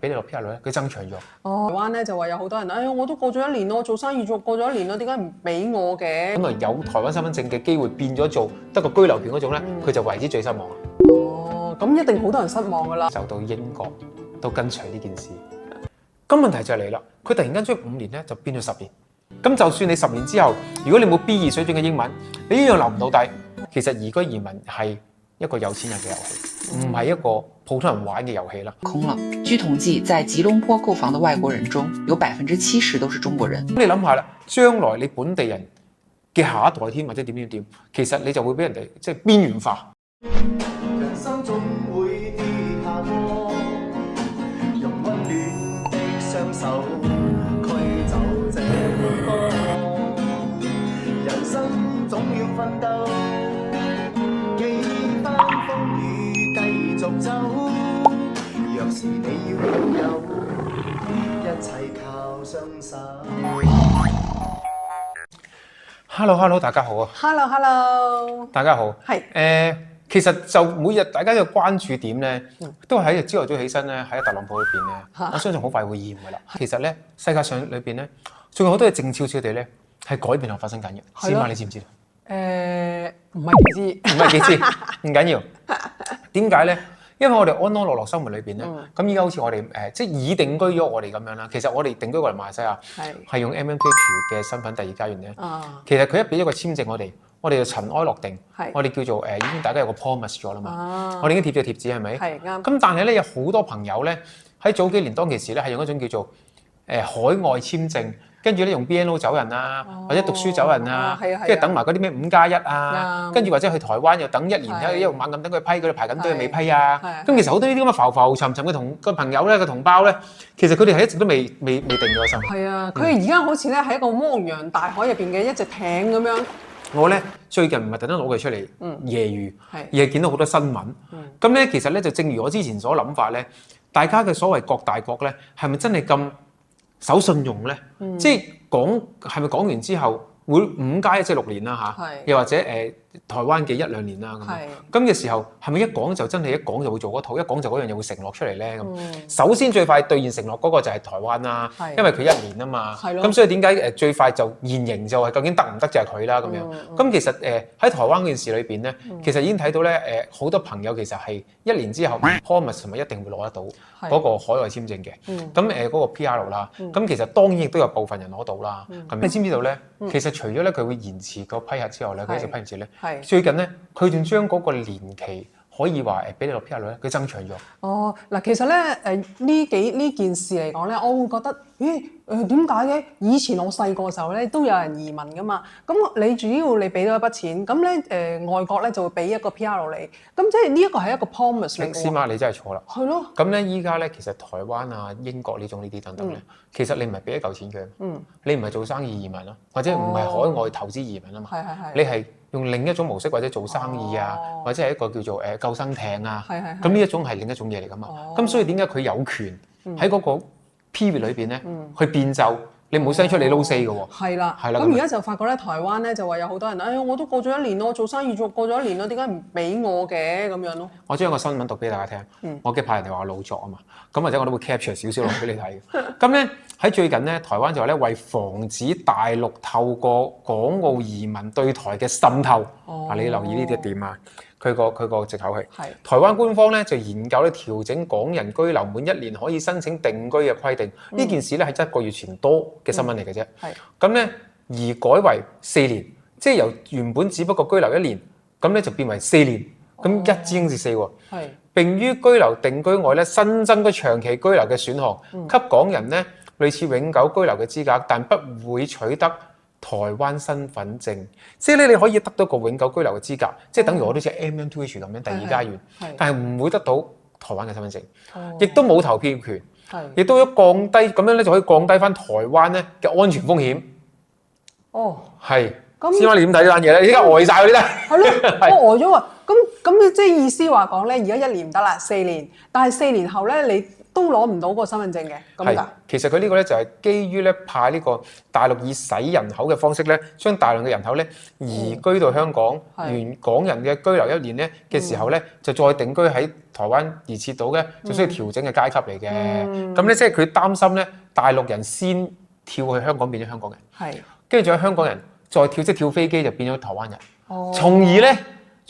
俾你落 PR 咧，佢增長咗。台灣咧就話有好多人，哎呀，我都過咗1年咯，做生意過咗1年咯，點解唔俾我嘅？咁啊，有台灣身份證嘅機會變咗做得個居留權嗰種咧，佢就為之最失望啦。哦，咁一定好多人失望噶啦。就到英國都跟隨呢件事。咁問題就嚟啦，佢突然間將5年咧就變咗10年。咁就算你10年之後，如果你冇 B2水準嘅英文，你一樣留唔到底。其實移居移民係一個有錢人嘅遊戲，唔係一個普通人玩嘅遊戲啦。空了。據統計，在吉隆坡購房的外國人中，有70%都是中國人。咁你諗下啦，將來你本地人嘅下一代添，或者點，其實你就會俾人哋即係邊緣化。人生總會跌下坡，用溫暖的雙手驅走這風波。人生總要奮鬥，幾番風雨繼續走。若是你要擁有，一切靠雙手。Hello， 大家好啊 Hello， 大家好。係其實就每日大家嘅關注點咧，都喺朝頭早起身咧，喺特朗普裏邊咧，我相信好快會厭㗎啦。其實咧，世界上裏邊咧，仲有好多嘢靜悄悄地咧，係改變同發生緊嘅。司馬，你知唔知？唔係幾知，唔係幾知，唔緊要。點解咧？因為我哋安安樂樂生活裏邊咧，咁依家好似我哋即係已定居咗我哋咁樣啦。其實我哋定居過嚟馬來西亞，係用 MMTH 嘅身份第2家園咧。其實佢一俾咗個簽證我哋就塵埃落定，我哋叫做已經大家有個 promise 咗啦嘛。我哋已經貼咗貼紙係咪？係啱。咁但係咧有好多朋友咧喺早幾年當其時咧係用一種叫做海外簽證。跟住咧用 BNO 走人啊，或者讀書走人啊，跟住等埋嗰啲咩5+1啊，跟住或者去台灣又等1年，一路猛咁等佢批，佢哋排緊隊未批啊。咁其實好多呢啲咁嘅浮浮沉沉嘅朋友咧，嘅同胞咧，其實佢哋係一直都未定咗心。係啊，佢而家好似咧喺一個汪洋大海入邊嘅一隻艇咁樣。我咧最近唔係特登攞佢出嚟揶揄，而係見到好多新聞。咁咧其實咧就正如我之前所諗法咧，大家嘅所謂各大國咧，係咪真係咁守信用咧？即係係咪講完之後會5+1即係6年啦嚇？又或者台灣嘅1-2年啦咁嘅時候，係咪一講就真係一講就會做嗰套，一講就嗰樣嘢會承諾出嚟咧咁？首先最快兌現承諾嗰個就係台灣啦，因為佢1年啊嘛。咁所以點解最快就現形就係究竟得唔得就係佢啦咁樣。咁其實喺台灣嗰件事裏邊咧，其實已經睇到咧好多朋友其實係1年之後 promise 係咪一定會攞得到嗰個海外簽證嘅？咁嗰個 PR 啦，咁其實當然亦都有部分人攞到啦。咁你知唔知道咧？其實除咗咧佢會延遲個批核之後咧，佢一直批唔切咧。最近咧，佢仲將嗰個年期可以話俾你落 PR 咧，佢增長咗。哦，嗱，其實咧呢件事嚟講咧，我會覺得，點解嘅？以前我細個嘅時候咧，都有人移民噶嘛。咁你主要你俾咗一筆錢，咁咧外國咧就會俾一個 PR 你。咁即係呢一個係一個 promise 嚟嘅。司馬，你真係錯啦。係咯。咁咧依家咧，其實台灣啊、英國呢啲等等咧，其實你唔係俾一嚿錢佢，你唔係做生意移民咯，或者唔係海外投資移民啊嘛。你係用另一種模式或者做生意啊，或者係一個叫做救生艇啊。咁呢一種係另一種嘢嚟噶嘛。咁所以點解佢有權喺嗰個 period 裏邊咧去變奏？你冇聲出你撈4嘅喎。係啦。咁而家就發覺咧，台灣咧就話有好多人，哎呀，我都過咗1年咯，做生意過咗1年咯，點解唔俾我嘅咁樣咯？我將個新聞讀俾大家聽。我驚怕人哋話我老作啊嘛。咁或者我都會 capture 少少落俾你睇。咁咧喺最近咧，台灣就話咧為防止大陸透過港澳移民對台嘅滲透，你留意呢啲點啊？佢個藉口係台灣官方咧就研究咧調整港人居留滿1年可以申請定居嘅規定。呢件事咧係1個月前多嘅新聞嚟嘅啫。咁咧而改為4年，即係由原本只不過居留1年，咁咧就變為4年。咁1至4喎。並於居留定居外咧新增咗長期居留嘅選項，給港人咧類似永久居留嘅資格，但不會取得台灣身份證。即係咧你可以得到個永久居留嘅資格，即係等於我都似 MMTH 咁樣第2家園，但係唔會得到台灣嘅身份證，亦都冇投票權，亦都降低咁樣咧就可以降低翻台灣咧嘅安全風險。係。司馬你點睇呢單嘢咧？你而家呆晒嗰啲咧？係咯，我呆咗喎。咁即係意思話講咧，而家1年唔得啦，4年，但係4年後咧，你都攞唔到個身份證嘅，咁㗎？其實佢呢個咧就係基於咧派呢個大陸以洗人口嘅方式咧，將大量嘅人口咧移居到香港，原港人嘅居留1年咧嘅時候咧，就再定居喺台灣而設到嘅，就需要調整嘅階級嚟嘅。咁咧即係佢擔心咧，大陸人先跳去香港變咗香港人，跟住仲有香港人再跳飛機就變咗台灣人，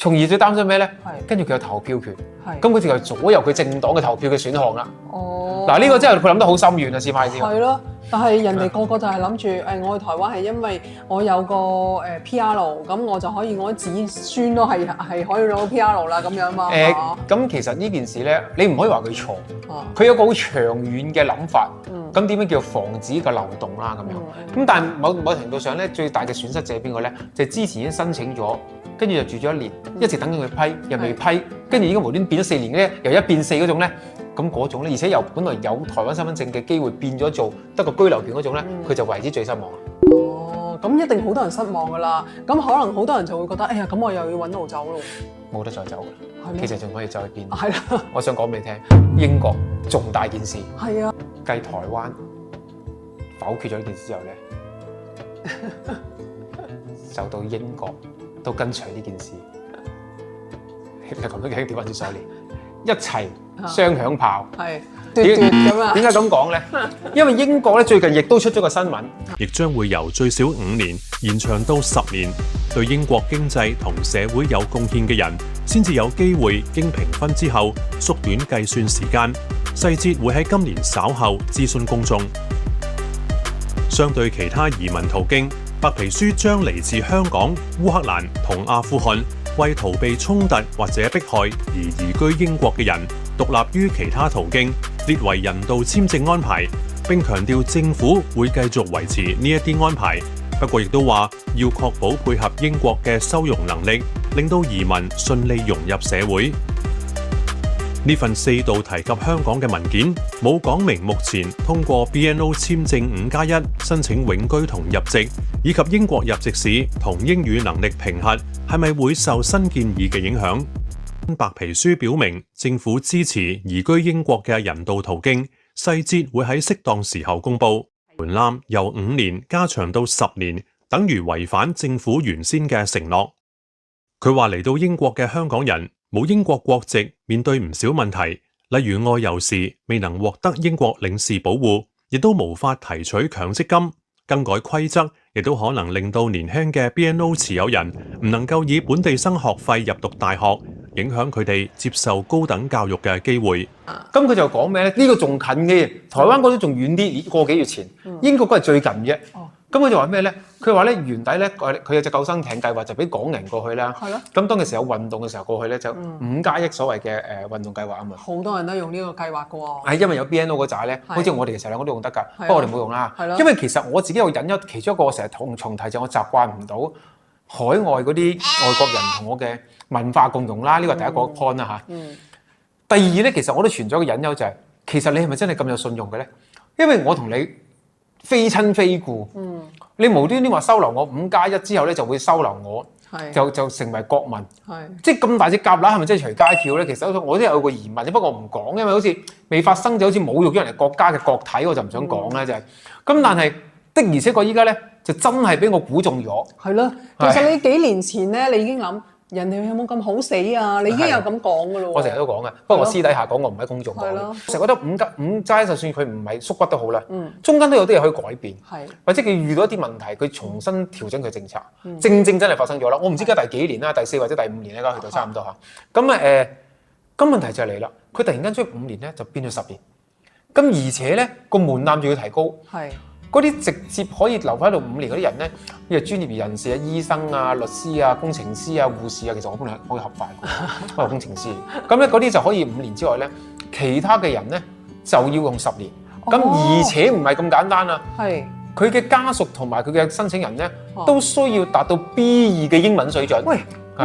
從而最擔心咩咧？跟住佢有投票權，咁佢就係左右佢政黨嘅投票嘅選項啦。嗱呢個真係佢諗得好深遠啊，司派先。係咯，但係人哋個個就係諗住我去台灣係因為我有個PR，咁我就可以我子孫都係可以攞到 PR 啦咁樣嘛。咁其實呢件事咧，你唔可以話佢錯，佢有個好長遠嘅諗法。咁點樣叫防止個漏洞啦？咁樣。咁但係某程度上咧，最大嘅損失者係邊個咧？就係之前已經申請咗，跟住就住咗1年，一直等緊佢批，又未批，跟住已經無端變咗4年咧，由1變4嗰種咧。咁嗰種咧，而且由本來有台灣身份證嘅機會變咗做得個居留權嗰種咧，佢就為之最失望啦。咁一定好多人失望㗎啦。咁可能好多人就會覺得，哎呀，咁我又要揾路走咯。冇得再走㗎，其實仲可以走去邊？係啦。我想講俾你聽，英國重大件事。係啊。繼台灣否決咗呢件事之後咧，就到英國都跟隨呢件事，係咁樣嘅調翻轉上嚟。一齊雙響炮，嘟咁啊！點解咁講咧？因為英國咧最近亦都出咗個新聞，亦將會由最少5年延長到10年。對英國經濟同社會有貢獻嘅人，先至有機會經評分之後縮短計算時間。細節會喺今年稍後諮詢公眾。相對其他移民途徑，白皮書將嚟自香港、烏克蘭同阿富汗，為逃避衝突或者迫害而移居英國嘅人，獨立於其他途徑，列為人道簽證安排，並強調政府會繼續維持呢一啲安排。不過亦都話要確保配合英國嘅收容能力，令到移民順利融入社會。呢份4度提及香港嘅文件，冇講明目前通過 BNO 簽證5+1申請永居同入籍，以及英國入籍試同英語能力評核係咪會受新建議嘅影響。白皮書表明，政府支持移居英國嘅人道途徑，細節會喺適當時候公佈。門檻由5年加長到10年，等於違反政府原先嘅承諾。佢話嚟到英國嘅香港人冇英國國籍，面對唔少問題，例如外遊時未能獲得英國領事保護，亦都無法提取強積金。更改規則亦都可能令到年輕嘅 BNO 持有人唔能夠以本地生學費入讀大學，影響佢哋接受高等教育嘅機會。咁佢就講咩咧？呢個仲近嘅，台灣嗰啲仲遠啲，個幾月前，英國嗰係最近啫。咁佢就話咩咧？佢話咧原底咧，佢有隻救生艇計劃就俾港人過去啦。係咯。咁當其時有運動嘅時候過去咧，就5+1所謂嘅運動計劃啊嘛。好多人都用呢個計劃㗎喎。係因為有 BNO 嗰紮咧，好似我哋其實兩個都用得㗎，不過我哋冇用啦。因為其實我自己有隱憂，其中一個我成日重提就我習慣唔到海外嗰啲外國人同我嘅文化共融啦，呢個係第一個 point 啦嚇。第二咧，其實我都存在一個隱憂就係，其實你係咪真係咁有信用嘅咧？因為我同你非親非故，你無端端話收留我5+1之後咧，就會收留我，就成為國民，即係咁大隻鴿乸係咪真係隨街跳咧？其實我都有個疑問，不過我唔講，因為好似未發生就好似侮辱咗人哋國家嘅國體，我就唔想講啦，就係。咁但係的而且確依家咧就真係俾我估中咗。係咯，其實你幾年前咧，你已經諗。人哋有冇咁好死啊？你已經有咁講㗎咯喎！我成日都講嘅，不過我私底下講，我唔喺公眾講。成日覺得5+1就算佢唔係縮骨都好啦，中間都有啲嘢可以改變，或者佢遇到一啲問題，佢重新調整佢政策，正真係發生咗啦。我唔知而家第幾年啦，第4或者第5年咧，而家去到差唔多嚇。咁問題就係嚟啦，佢突然間將5年咧就變咗10年，咁而且咧個門檻仲要提高。嗰啲直接可以留翻喺度5年嗰啲人咧，呢個專業人士啊、醫生啊、律師啊、工程師啊、護士啊，其實我本來可以合法嘅，我係工程師。咁咧嗰啲就可以5年之外咧，其他嘅人咧就要用10年。咁而且唔係咁簡單啊，佢嘅家屬同埋佢嘅申請人咧，都需要達到 B2 嘅英文水準。喂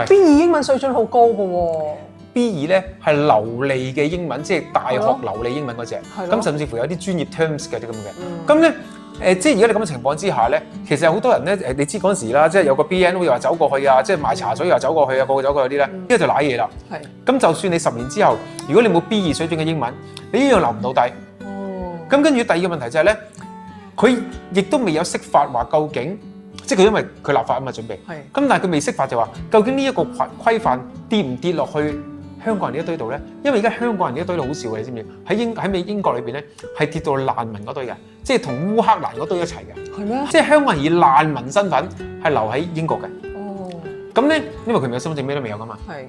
，B2 英文水準好高㗎喎。B2咧係流利嘅英文，即係大學流利英文嗰隻。咁甚至乎有啲專業 terms 嘅啲咁嘅。咁咧。即係而家你咁嘅情況之下咧，其實有好多人咧你知嗰陣時啦，即係有個 BNO 又話走過去啊，即係賣茶水又走過去啊，個個走過去啲咧，呢個就賴嘢啦。係。咁就算你10年之後，如果你冇 B2水準嘅英文，你一樣留唔到底。哦。咁跟住第二個問題就係咧，佢亦都未有釋法話究竟，即係佢因為佢立法啊嘛準備。係。咁但係佢未釋法就話，究竟呢一個規範跌唔跌落去香港人呢一堆度咧？因為而家香港人呢一堆度好笑嘅，你知唔知？喺英國裏邊咧係跌到難民嗰堆嘅，即係同烏克蘭嗰堆一齊嘅。係咩？即係香港人以難民身份係留喺英國嘅。哦。咁咧，因為佢未有身份證，咩都未有噶嘛。係。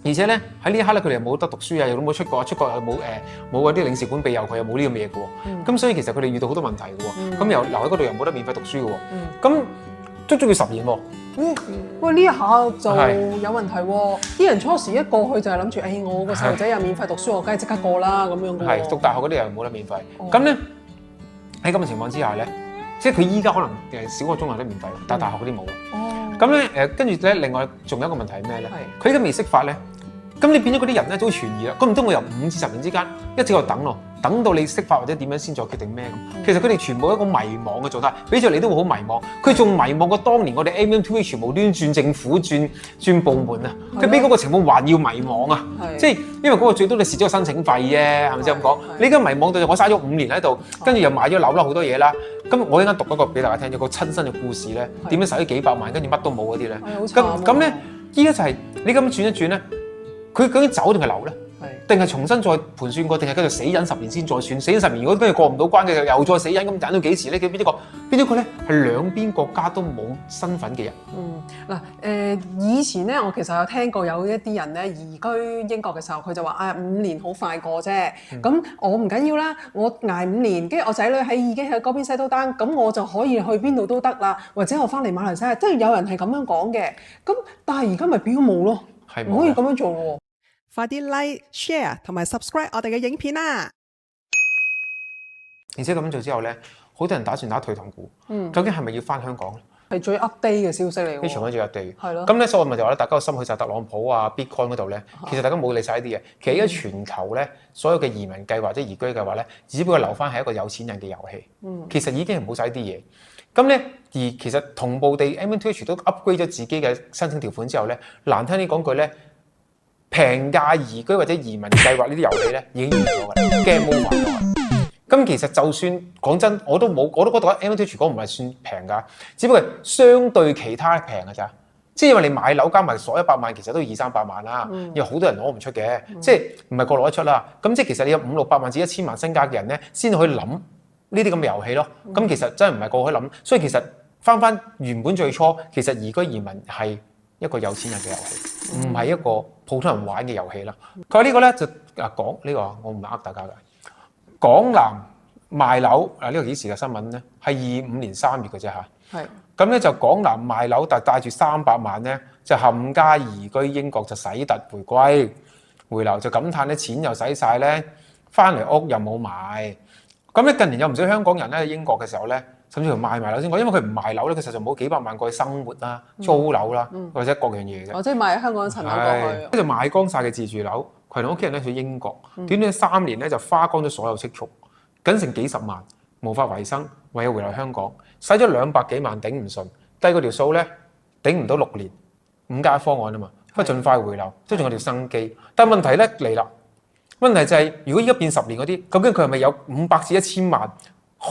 而且咧喺呢一刻咧，佢哋又冇得讀書啊，又都冇出國，出國又冇嗰啲領事館庇佑佢，又冇呢咁嘅嘢嘅喎。咁所以其實佢哋遇到好多問題嘅喎。咁又留喺嗰度又冇得免費讀書嘅喎。咁足足要10年喎。喂，呢一下就有問題喎！啲人初時一過去就係諗住，我個細路仔有免費讀書，我梗係即刻過啦咁樣嘅喎。係讀大學嗰啲又冇得免費。咁咧喺咁嘅情況之下咧，即係佢依家可能小學中學都免費，但係大學嗰啲冇。哦。咁咧跟住咧，另外仲有一個問題係咩咧？佢而家未釋法咧，咁你變咗嗰啲人咧都存疑啦。咁唔通我由5至10年之間一直喺度等咯？等到你釋法或者點樣先再決定咩咁？其實佢哋全部一個迷茫嘅狀態，比著你都會好迷茫。佢仲迷茫過當年我哋 MM2H 無端轉政府轉部門啊！佢比嗰個情況還要迷茫啊！即係因為嗰個最多你蝕咗個申請費啫，係咪先咁講？你而家迷茫到我嘥咗5年喺度，跟住又買咗樓啦好多嘢啦。咁我一陣讀一個俾大家聽，有個親身嘅故事咧，點樣使咗幾百萬，跟住乜都冇嗰啲咧。咁咧，依家就係你咁轉一轉咧，佢究竟走定係留咧？定係重新再盤算過，定係繼續死忍10年先再算？死忍10年，如果跟住過唔到關嘅，又再死忍，咁忍到幾時咧？佢邊一個咧係兩邊國家都冇身份嘅人。以前咧，我其實有聽過有一啲人咧移居英國嘅時候，佢就話5年好快過啫。咁我唔緊要啦，我捱5年，跟住我仔女已經喺嗰邊 settle down，咁我就可以去邊度都得啦。或者我翻嚟馬來西亞，即係有人係咁樣講嘅。咁但係而家咪變咗冇咯，唔可以咁樣做喎。快啲 like、share 同埋 subscribe 我哋嘅影片啦！而且咁做之後咧，好多人打算打退堂鼓。究竟係咪要翻香港咧？係最 update 嘅消息嚟喎。非常之 update。係咯。咁咧，所以我咪就話咧，大家個心去晒特朗普啊、Bitcoin 嗰度咧，其實大家冇理晒呢啲嘢。其實而家全球咧，所有嘅移民計劃或者移居計劃咧，只不過留翻係一個有錢人嘅遊戲。其實已經係冇晒啲嘢。咁咧，而其實同步地 MM2H 都 upgrade 咗自己嘅申請條款之後咧，難聽啲講句咧。平價移居或者移民計劃呢啲遊戲咧已經完咗㗎啦 ，game over 咗。咁其實就算講真，我都覺得 MM2H 唔係算平㗎，只不過係相對其他平㗎咋。即係因為你買樓加埋所100萬，其實都200-300萬啦。有好多人攞唔出嘅，即係唔係個攞得出啦。咁即係其實你有500-600萬至1000萬身家嘅人咧，先可以諗呢啲咁嘅遊戲咯。咁其實真係唔係個個可以諗，所以其實翻原本最初，其實移居移民係一個有錢人嘅遊戲，唔係一個普通人玩嘅遊戲啦。佢話呢個咧就講呢個，我唔係呃大家嘅。港男賣樓呢個幾時嘅新聞咧？係25年3月嘅啫嚇。係。咁咧就港男賣樓，但帶住300萬咧，就冚家移居英國，就洗突回歸回流，就感嘆咧錢又使晒咧，翻嚟屋又冇買。咁咧近年有唔少香港人咧喺英國嘅時候咧。甚至乎賣埋樓先講，因為佢唔賣樓咧，佢實在冇幾百萬過去生活啦、租樓啦，或者各樣嘢嘅。即係賣香港層樓過去。跟住賣光晒嘅自住樓，佢同屋企人咧去英國，短短3年咧就花光咗所有積蓄，僅剩幾十萬，無法維生，唯有回流香港，使咗200幾萬頂唔順，計嗰條數咧頂唔到6年，5加方案啊嘛，不過盡快回流，都仲有條生機。但係問題咧嚟啦，問題就係如果依家變10年嗰啲，究竟佢係咪有500至1000萬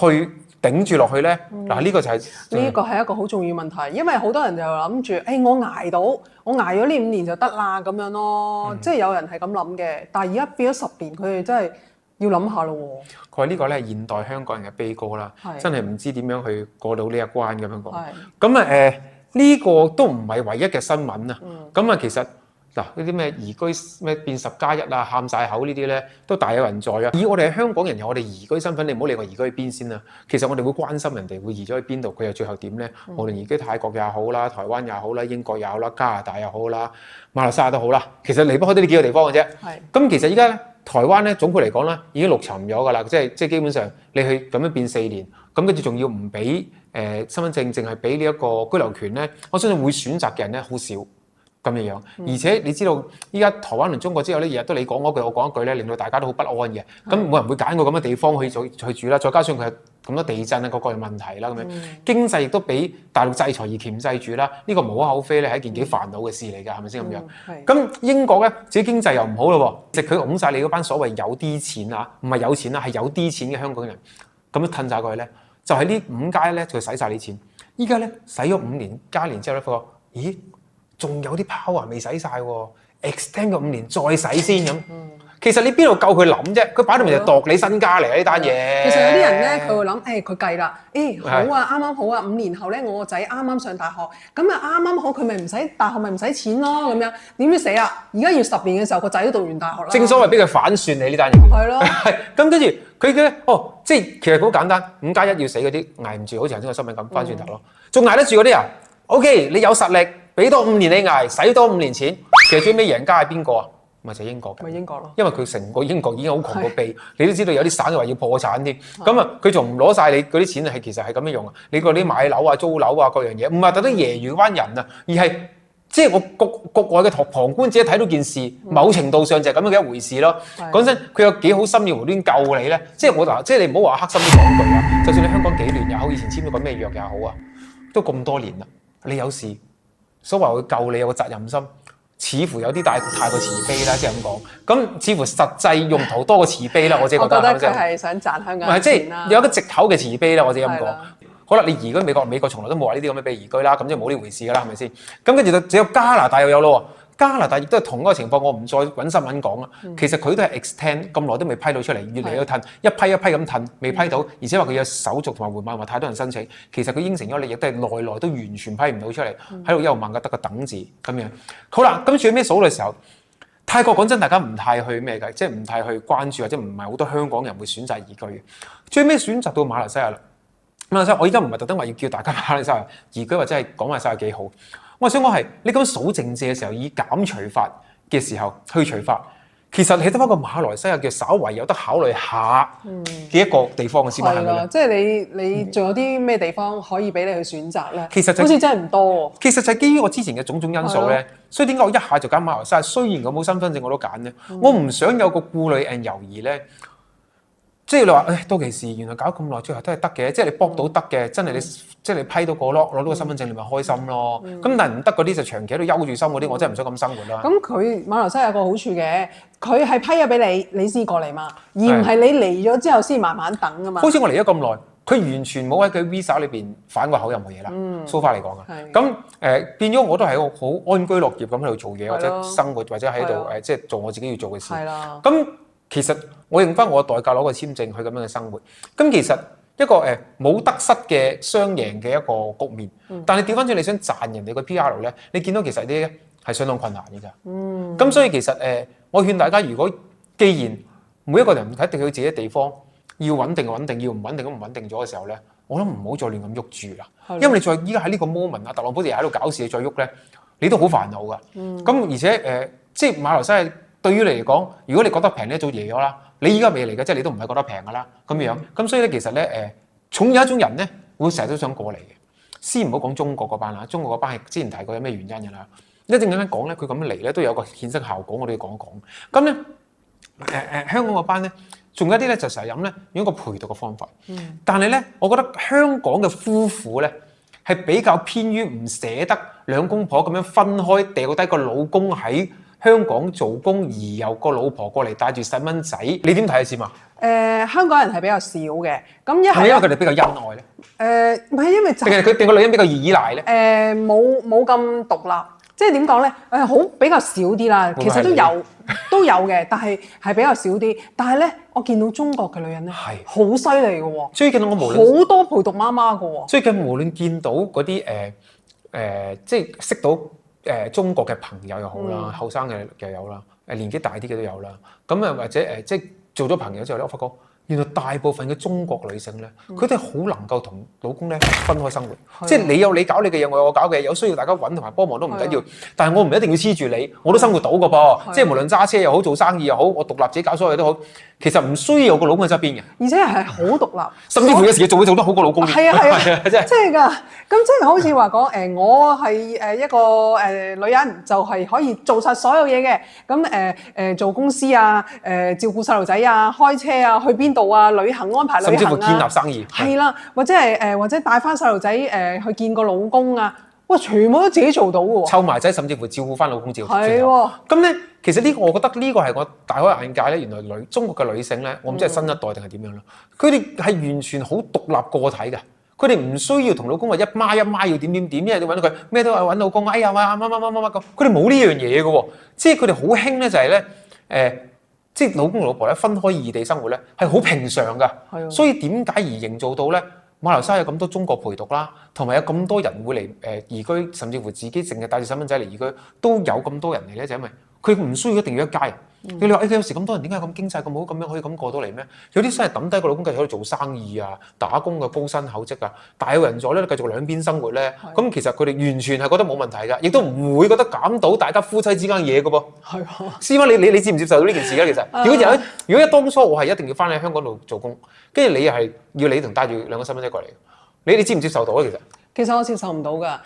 去頂住落去咧？嗱，呢個就係呢個係一個好重要問題，因為好多人就諗住，我捱到，我捱咗呢5年就得啦咁樣咯，即係有人係咁諗嘅。但係而家變咗10年，佢哋真係要諗下咯喎。佢話呢個咧係現代香港人嘅悲歌啦，真係唔知點樣去過到呢一關咁樣講。咁啊呢個都唔係唯一嘅新聞啊。咁啊其實。嗱，呢啲咩移居咩變10+1啊，喊晒口呢啲咧，都大有人在啊！以我哋係香港人，有我哋移居身份，你唔好理我移居去邊先啦。其實我哋會關心人哋會移咗去邊度，佢又最後點咧？無論移居泰國也好啦，台灣也好啦，英國也好啦，加拿大又好啦，馬來西亞都好啦。其實離不開呢幾個地方嘅啫。咁其實依家咧，台灣咧總括嚟講咧，已經陸沉咗㗎啦。即係基本上你去咁樣變4年，咁跟住仲要唔俾身份證，淨係俾呢一個居留權咧，我相信會選擇嘅人咧好少。咁嘅樣。而且你知道依家台灣同中國之後咧，日日都你講嗰句我講一句咧，令到大家都好不安嘅。咁冇人會揀個咁嘅地方去住啦。再加上佢係咁多地震啊，各樣問題啦咁樣，經濟亦都俾大陸制裁而鉗制住啦。呢個無可厚非咧，係一件幾煩惱嘅事嚟㗎，係咪先咁樣？咁英國咧自己經濟又唔好咯喎，即係佢拱晒你嗰班所謂有啲錢啊，唔係有錢啦，係有啲錢嘅香港人，咁樣褪晒過去咧，就喺呢5屆咧就使晒啲錢。依家咧使咗5年加年之後咧，發覺咦仲有啲 power 未使晒喎 ，extend 個5年再使先咁。其實你邊度夠佢諗啫？佢擺到明就度你身家嚟啊！呢單嘢。其實有啲人咧，佢會諗，佢計啦，好啊，啱啱好啊，5年後咧，我個仔啱啱上大學，咁啊啱啱好，佢咪唔使大學咪唔使錢咯，咁樣點知死啊！而家要10年嘅時候，個仔都讀完大學啦。正所謂俾佢反算你呢單嘢。係咯。係咁跟住佢嘅即係其實好簡單，5+1要死嗰啲捱唔住，好似頭先個新聞咁翻轉頭咯。仲捱得住嗰啲人 ，OK， 你有實力，俾多5年你捱，使多5年錢，其實最尾贏家係邊個啊？咪就係英國嘅，咪英國咯，因為佢成個英國已經好窮到痹，你都知道有啲省又話要破產添，咁啊佢仲唔攞晒你嗰啲錢係其實係咁樣用啊？你嗰啲買樓啊、租樓啊各樣嘢，唔係特登揶揄班人啊，而係即係我國外嘅旁觀者睇到件事，某程度上就係咁樣嘅一回事咯。講真，佢有幾好心要無端救你咧？即係我嗱，即係你唔好話黑心啲講句啊，就算你香港幾年又好，以前簽咗個咩約又好啊，都咁多年啦，你有事所謂會救你有個責任心。似乎有啲太過慈悲啦，即係咁講。咁似乎實際用途多過慈悲啦，我自己覺得。我覺得佢係想賺香港人錢啦。有一個藉口嘅慈悲啦，我自己咁講。好啦，你移居美國從來都冇話呢啲咁嘅俾移居啦，咁即係冇呢回事㗎啦，係咪先？咁跟住就只有加拿大又有咯喎。加拿大亦都係同一個情況，我唔再揾新聞講啦。其實佢都係 extend 咁耐都未批到出嚟，越嚟越褪，一批一批咁褪，未批到，而且話佢有手續同埋緩慢，話太多人申請。其實佢應承咗你，亦都係內都完全批唔到出嚟，喺度一路問個得個等字咁樣。好啦，咁最尾數嘅時候，泰國講真，大家唔太去咩嘅，即係唔太去關注，或者唔係好多香港人會選擇移居嘅。最尾選擇到馬來西亞啦。馬來西亞，我而家唔係特登話要叫大家馬來西亞移居，或者係講馬來西亞幾好。我想講係你咁數政治嘅時候，以減除法嘅時候去除法，其實你得翻個馬來西亞叫稍為有得考慮下嘅一個地方嘅先係咪？即係你仲有啲咩地方可以俾你去選擇咧？其實好似真係唔多喎。其實就係基於我之前嘅種種因素咧，所以點解我一下就揀馬來西亞？雖然我冇身份證我都揀咧，我唔想有個顧慮 and 猶豫咧。即係你話，到期時原來搞咁耐，最後都係得嘅。即係你搏到得嘅，真係你即係你批到個咯，攞到個身份證，你咪開心咯。咁但係唔得嗰啲就長期喺度憂住心嗰啲，我真係唔想咁生活啦。咁佢馬來西亞有個好處嘅，佢係批咗俾你先過嚟嘛，而唔係你嚟咗之後先慢慢等噶嘛。好似我嚟咗咁耐，佢完全冇喺佢 visa 裏邊反過口任何嘢啦。so far 嚟講啊，咁變咗我都係好安居樂業咁喺度做嘢，或者生活，或者喺度即係做我自己要做嘅事。係啦。咁其實我用翻我嘅代價攞個簽證去咁樣嘅生活，咁其實一個冇得失嘅雙贏嘅一個局面。但係調翻轉你想賺人哋個 PR 咧，你見到其實啲係相當困難嘅㗎。咁所以其實我勸大家，如果既然每一個人喺定佢自己嘅地方要穩定，要唔穩定咁唔穩定咗嘅時候咧，我諗唔好再亂咁喐住啦。因為你再依家喺呢個 moment 啊，特朗普哋喺度搞事，你再喐咧，你都好煩惱㗎。咁而且即係馬來西亞。對於你嚟講，如果你覺得平咧，早贏咗啦。你依家未嚟嘅，即係你都唔係覺得平㗎啦。咁樣，咁所以咧，其實咧，總有一種人咧，會成日都想過嚟嘅。先唔好講中國嗰班啦，中國嗰班係之前提過有咩原因㗎啦。一陣間講咧，佢咁樣嚟咧，都有個衍生效果，我哋要講一講。咁咧，香港嗰班咧，仲有一啲咧就成日飲咧，用一個陪讀嘅方法。但係咧，我覺得香港嘅夫婦咧，係比較偏於唔捨得兩公婆咁樣分開，掉低個老公喺香港做工，而由個老婆過嚟帶住細蚊仔，你點睇啊？先嘛？香港人係比較少嘅，咁一係係咪因為佢哋比較恩愛咧？唔係因為定係佢定個女人比較依賴咧？冇咁獨立，即係點講咧？好比較少啲啦。其實都有嘅，但係比較少啲。但係咧，我見到中國嘅女人咧係好犀利嘅喎。最近我無論好多陪讀媽媽嘅喎。最近無論見到嗰啲即係識到。中國嘅朋友又好啦，後生嘅又有啦，年紀大啲嘅都有啦。咁或者即係做咗朋友之後咧，我發覺原來大部分嘅中國女性咧，佢哋好能夠同老公咧分開生活。即係你有你搞你嘅嘢，我有我搞嘅嘢，有需要大家揾同埋幫忙都唔緊要。但係我唔一定要黐住你，我都生活到㗎噃。即係無論揸車又好，做生意又好，我獨立自己搞所有嘢都好。其實唔需要有個老公喺側邊嘅，而且係好獨立，甚至乎有時佢做得好過老公。係啊係啊，真係。即係㗎。咁即係好似話講我係一個女人，就係可以做晒所有嘢嘅。咁做公司啊，照顧細路仔啊，開車啊，去邊度啊，旅行安排旅甚至乎行啊，建立生意。係啦，或者係或者帶翻細路仔去見個老公啊，哇，全部都自己做到嘅喎。湊埋仔，甚至乎照顧翻老公照顧。係喎。咁咧，其實呢個我覺得呢個係我大開眼界咧。原來中國嘅女性咧，我唔知係新一代定係點樣啦。佢哋係完全好獨立個體嘅，佢哋唔需要同老公話一媽要點，因為你揾到佢咩都係揾老公。哎呀乜咁，佢哋冇呢樣嘢嘅喎。即係佢哋好興咧，就係咧即係老公同老婆咧分開異地生活咧係好平常㗎。係啊。所以點解而營造到咧？馬來西亞有咁多中國陪讀啦，同埋有咁多人會嚟移居，甚至乎自己淨係帶住細蚊仔嚟移居，都有咁多人嚟咧，就因為佢唔需要一定要一家人。你話有時咁多人點解咁經濟咁好，咁樣可以咁過到嚟咩？有啲真係抌低個老公繼續喺度做生意啊，打工嘅高薪厚職啊，大有人在咧繼續兩邊生活咧。咁其實佢哋完全係覺得冇問題㗎，亦都唔會覺得減到大家夫妻之間嘅嘢㗎噃。係啊。師傅你接唔接受到呢件事咧？其實如果一當初我係一定要翻喺香港度做工，跟住你又係要你同帶住兩個細蚊仔過嚟。你接唔接受到啊？其實我接受唔到㗎。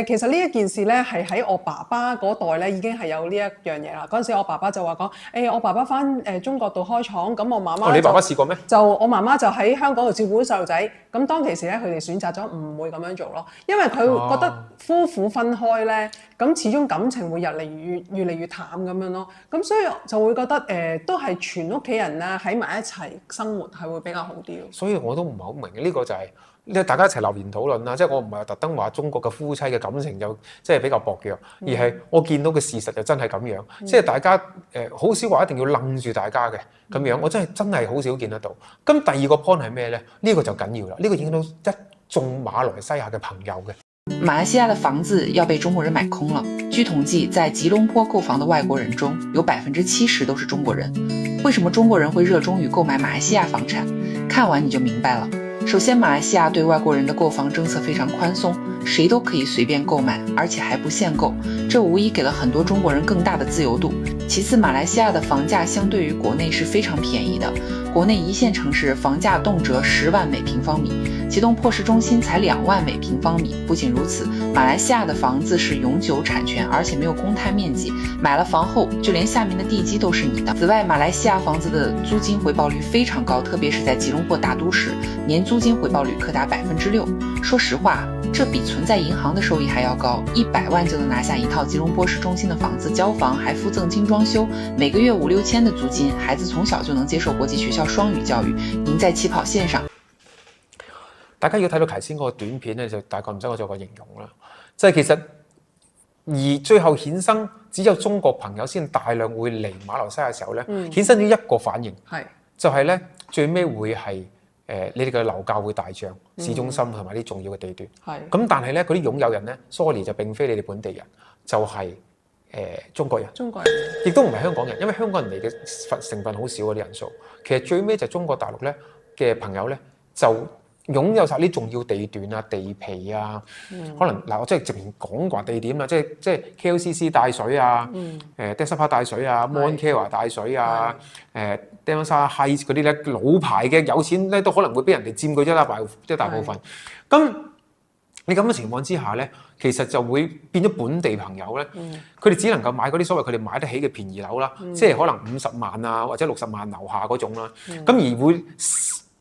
其實呢一件事咧係喺我爸爸嗰代咧已經係有呢一樣嘢啦。嗰陣時我爸爸就話講，我爸爸翻中國度開廠，咁我媽媽你爸爸試過咩？就我媽媽就喺香港度照顧啲細路仔。咁當其時咧，佢哋選擇咗唔會咁樣做咯，因為佢覺得夫婦分開咧，咁始終感情會越嚟越淡咁樣咯。咁所以就會覺得都係全屋企人啦喺埋一齊生活係會比較好啲咯。所以我都唔係好明嘅，呢個就係大家一齊留言討論啦。即係我唔係特登話中國嘅夫妻嘅感情就即係比較薄弱，而係我見到嘅事實就真係咁樣。即係大家好少話一定要楞住大家嘅咁樣，我真係好少見得到。咁第二個 point 係咩咧？呢個就緊要啦。呢個影響到一眾馬來西亞嘅朋友嘅。馬來西亞的房子要被中國人買空了。據統計，在吉隆坡購房的外國人中，有70%都是中國人。為什麼中國人會熱衷於購買馬來西亞房產？看完你就明白了。首先，馬來西亞對外國人的購房政策非常寬鬆，誰都可以隨便購買，而且還不限購，這無疑給了很多中國人更大的自由度。其次，馬來西亞的房價相對於國內是非常便宜的，國內一線城市房價動輒10萬每平方米，吉隆坡市中心才2萬每平方米。不僅如此，馬來西亞的房子是永久產權，而且沒有公攤面積，買了房後就連下面的地基都是你的。此外，馬來西亞房子的租金回報率非常高，特別是在吉隆坡大都市，年租金回報率可達6%。說實話，這比存在銀行的收益還要高，100萬就能拿下一套吉隆坡市中心的房子，交房還附贈精裝修，每個月5-6千的租金，孩子從小就能接受國際學校雙語教育，贏在起跑線上。大家要睇到頭先嗰個短片咧，就大概唔使我做個形容啦。即係其實而最後衍生只有中國朋友先大量會嚟馬來西亞嘅時候咧，衍生咗一個反應，就係咧最尾會係你哋嘅樓價會大漲，市中心同埋啲重要嘅地段。咁但係咧嗰啲擁有人咧 ，sorry 就並非你哋本地人，就係中國人。中國人亦都唔係香港人，因為香港人嚟嘅成分好少嗰啲人數。其實最尾就中國大陸咧嘅朋友咧就擁有晒啲重要地段啊、地皮啊，可能嗱我即係直情講話地點啦，即係 KLCC 帶水啊，Dexter Park 帶水啊 ，Mont Kiara 帶水啊，Damansara Heights 嗰啲咧老牌嘅有錢咧都可能會俾人哋佔據咗一大部分。咁你咁嘅情況之下咧，其實就會變咗本地朋友咧，佢哋只能夠買嗰啲所謂佢哋買得起嘅便宜樓啦，即係可能50萬啊或者60萬樓下嗰種啦，咁而會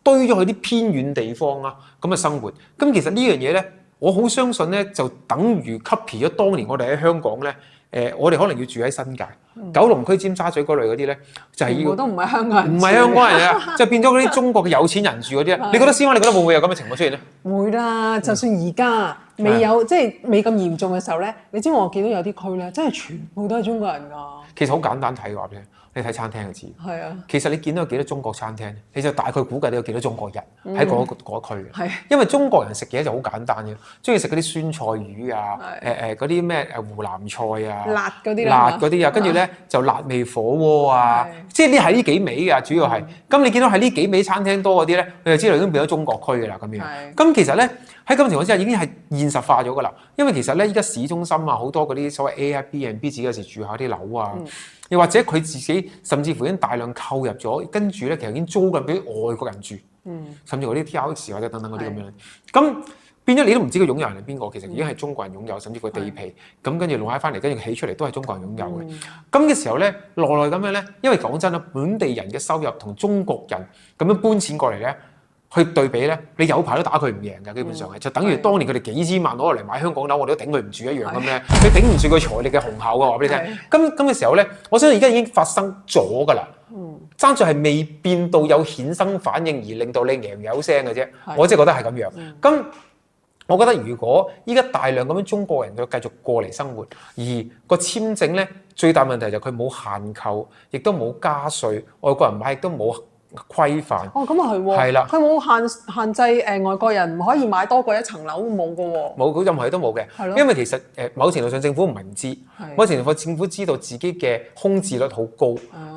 堆咗去啲偏遠地方啊，咁嘅生活。咁其實呢樣嘢咧，我好相信咧，就等於 copy 咗當年我哋喺香港咧，我哋可能要住喺新界、九龍區、尖沙咀嗰類嗰啲咧，就係要都唔係香港人，唔係香港人啊，就變咗嗰啲中國嘅有錢人住嗰啲。你覺得師傅，你覺得會唔會有咁嘅情況出現咧？會啦，就算而家未有即係未咁嚴重嘅時候咧，你知我見到有啲區咧，真係全部都係中國人㗎。其實好簡單睇嘅話俾你睇餐廳就知。係啊。其實你見到有幾多中國餐廳，你就大概估計到有幾多中國人喺嗰區嘅。係。因為中國人食嘢就好簡單嘅，中意食嗰啲酸菜魚啊，嗰啲咩湖南菜啊，辣嗰啲啊，跟住咧就辣味火鍋啊，即係呢係呢幾味㗎，主要係。咁你見到係呢幾味餐廳多嗰啲咧，你就知道已經變咗中國區㗎啦咁樣。咁其實咧喺咁嘅情況之下已經係現實化咗㗎啦，因為其實咧依家市中心啊好多嗰啲所謂 Airbnb 自己有時住下啲樓啊。又或者佢自己甚至乎已經大量購入咗，跟住咧其實已經租緊俾外國人住，甚至嗰啲 TRX 或者等等嗰啲咁樣。咁變咗你都唔知佢擁有人係邊個，其實已經係中國人擁有，甚至乎地皮咁跟住攞翻嚟，跟住起出嚟都係中國人擁有嘅。咁嘅時候咧，來咁樣咧，因為講真啦，本地人嘅收入同中國人咁樣搬錢過嚟咧，去對比咧，你有排都打佢唔贏㗎，基本上係就等於當年佢哋幾千萬攞落嚟買香港樓，我哋都頂佢唔住一樣咁咧。佢頂唔住佢財力嘅雄厚㗎，話俾你聽。咁嘅時候咧，我相信而家已經發生咗㗎啦。爭在係未變到有衍生反應而令到你贏有聲嘅啫。我真係覺得係咁樣。咁我覺得如果依家大量咁樣中國人佢繼續過嚟生活，而個簽證咧最大問題就係佢冇限購，亦都冇加稅，外國人買亦都冇規範。哦，咁啊係喎。係啦，佢冇限制外國人唔可以買多過一層樓冇嘅喎。冇，佢任何嘢都冇嘅。係咯。因為其實某程度上政府唔明知，某程度上政府知道自己嘅空置率好高。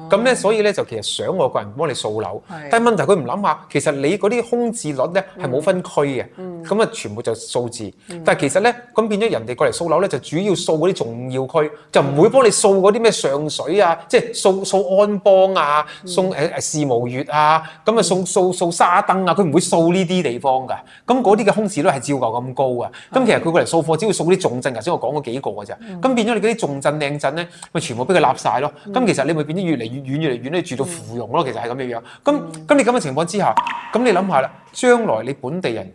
咁咧，所以咧就其實想外國人幫你掃樓，但係問題佢唔諗下，其實你嗰啲空置率咧係冇分區嘅，咁啊全部就數字。但係其實咧咁變咗人哋過嚟掃樓咧，就主要掃嗰啲重要區，就唔會幫你掃嗰啲咩上水啊，即係掃安邦啊，掃事務月啊，咁啊掃沙登啊，佢唔會掃呢啲地方㗎。咁嗰啲嘅空置率係照舊咁高啊。咁其實佢過嚟掃貨，只會掃啲重鎮，頭先我講嗰幾個㗎咋。咁變咗你嗰啲重鎮靚鎮咧，咪全部俾佢立晒咯。咁其實你咪變咗越嚟越遠，你住到芙蓉咯，其實係咁嘅樣。咁你咁嘅情況之下，咁你諗下啦，將來你本地人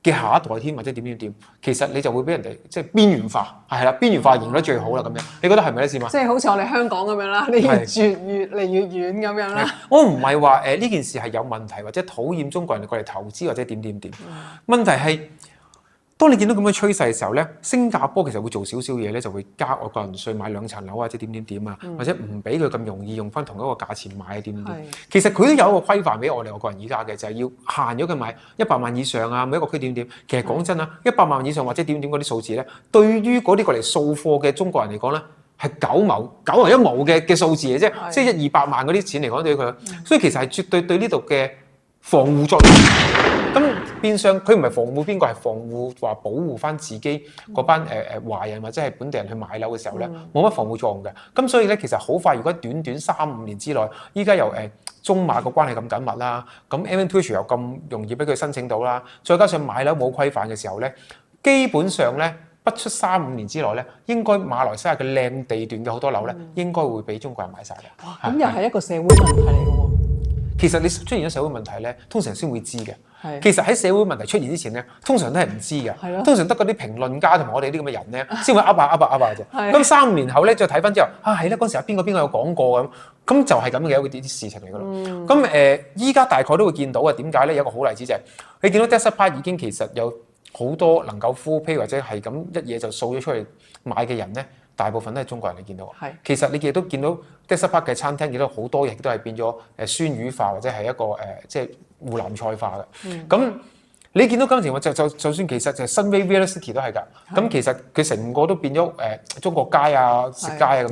嘅下一代添，或者點，其實你就會俾人哋即係邊緣化，係啦，邊緣化型得最好啦咁樣。你覺得係咪咧，先嘛？即係好似我哋香港咁樣啦，你越住越嚟越遠咁樣啦。我唔係話呢件事係有問題，或者討厭中國人過嚟投資或者點。問題係，當你見到咁嘅趨勢嘅時候咧，新加坡其實會做少少嘢咧，就會加外國人稅，買2層樓或者點啊，或者唔俾佢咁容易用翻同一個價錢買點。其實佢都有一個規範俾我哋外國人而家嘅，就係要限咗佢買100萬以上啊，每一個區點。其實講真啊，100萬以上或者點嗰啲數字咧，對於嗰啲過嚟掃貨嘅中國人嚟講咧，係9牛1毛嘅數字嘅啫，即係100-200萬嗰啲錢嚟講對佢，所以其實係絕對呢度嘅防護作用。咁變相佢唔係防護邊個，係防護話保護翻自己嗰班華人或者係本地人去買樓嘅時候咧，冇乜防護作用嘅。咁所以咧，其實好快，如果短3-5年之內，依家又中馬個關係咁緊密啦，咁 M2H 又咁容易俾佢申請到啦，再加上買樓冇規範嘅時候咧，基本上咧不出3-5年之內咧，應該馬來西亞嘅靚地段嘅好多樓咧，應該會俾中國人買晒嘅。咁又係一個社會問題嚟嘅喎。其實你出現咗社會問題咧，通常先會知嘅。其實喺社會問題出現之前咧，通常都係唔知嘅。通常得嗰啲評論家同埋我哋啲咁嘅人咧，先會噏下嘅啫。咁3-5年後咧，再睇翻之後，係啦，嗰時候邊個有講過咁就係咁嘅一啲事情嚟噶咯。咁依家大概都會見到啊。點解咧？有一個好例子就係你見到 Desert Park 已經其實有好多能夠 full pay 或者係咁一嘢就掃咗出去買嘅人咧。大部分都係中國人，你見到。其實你亦都見到 Desert Park 嘅餐廳，亦都好多亦都係變咗酸魚化或者係一個即係湖南菜化嘅。咁你見到今時我就算其實就係新 Real City 都係㗎。咁其實佢成個都變咗中國街啊、食街啊咁樣。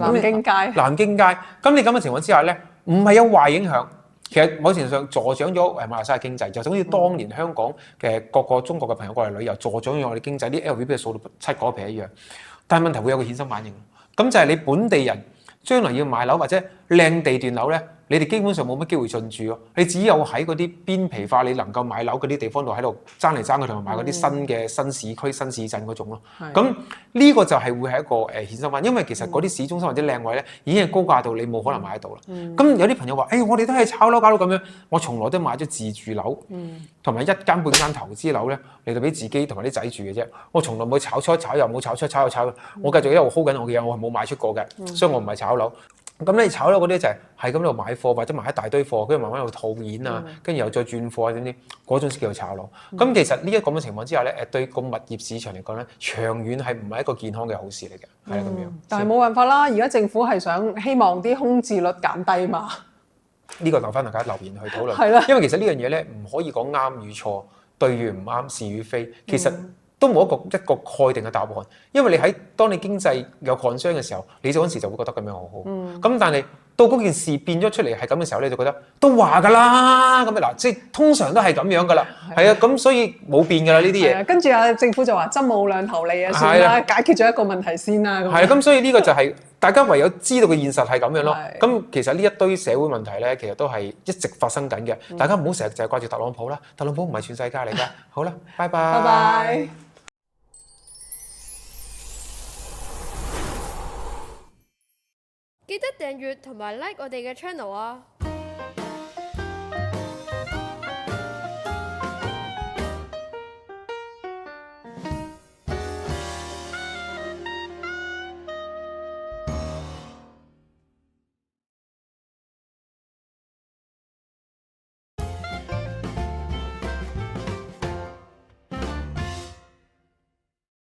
南京街。咁你咁嘅情況之下咧，唔係有壞影響。其實某程度上助長咗馬來西亞經濟，就好似當年香港嘅各個中國嘅朋友過嚟旅遊，助長咗我哋經濟，啲 LV 俾佢掃到7個皮一樣。但係問題會有個衍生反應，咁就係你本地人將來要買樓或者靚地段樓咧，你哋基本上冇乜機會進駐咯。你只有喺嗰啲邊皮化，你能夠買樓嗰啲地方度喺度爭嚟爭去，同埋買嗰啲新嘅新市區、新市鎮嗰種咯。咁呢個就係會係一個衍生反應，因為其實嗰啲市中心或者靚位咧已經係高價到你冇可能買得到啦。咁有啲朋友話：我哋都係炒樓搞到咁樣，我從來都買咗自住樓，同埋1間半間投資樓咧嚟到俾自己同埋啲仔住嘅啫。我從來冇炒出炒又冇炒出炒又炒，我繼續一路 hold 緊我嘅嘢，我係冇賣出過嘅，所以我唔係炒樓。咁你炒樓嗰啲就係咁喺度買貨，或者買一大堆貨，跟住慢慢喺度套現啊，跟住又再轉貨啊，點嗰種先叫做炒樓。咁其實呢一個咁嘅情況之下咧，對個物業市場嚟講咧，長遠係唔係一個健康嘅好事嚟嘅，係咁樣。但係冇辦法啦，而家政府係希望啲空置率減低嘛。呢個留翻大家留言去討論。係啦，因為其實呢樣嘢咧唔可以講啱與錯，對與唔啱，是與非，其實都冇一個概定嘅答案。因為你當你經濟有 concern 嘅時候，你嗰陣時就會覺得咁樣好好。咁但係到嗰件事變咗出嚟係咁嘅時候咧，你就覺得都話㗎啦。咁嗱，即係通常都係咁樣㗎啦。係啊，咁所以冇變㗎啦呢啲嘢。跟住政府就話針冇兩頭利啊，算啦，解決咗一個問題先啦。係啊，咁所以呢個就係大家唯有知道個現實係咁樣咯。係咁其實呢一堆社會問題咧，其實都係一直發生緊嘅。大家唔好成日就係掛住特朗普啦，特朗普唔係全世界嚟㗎。好啦，拜拜。拜拜。記得訂閱同埋 like 我哋嘅 channel啊！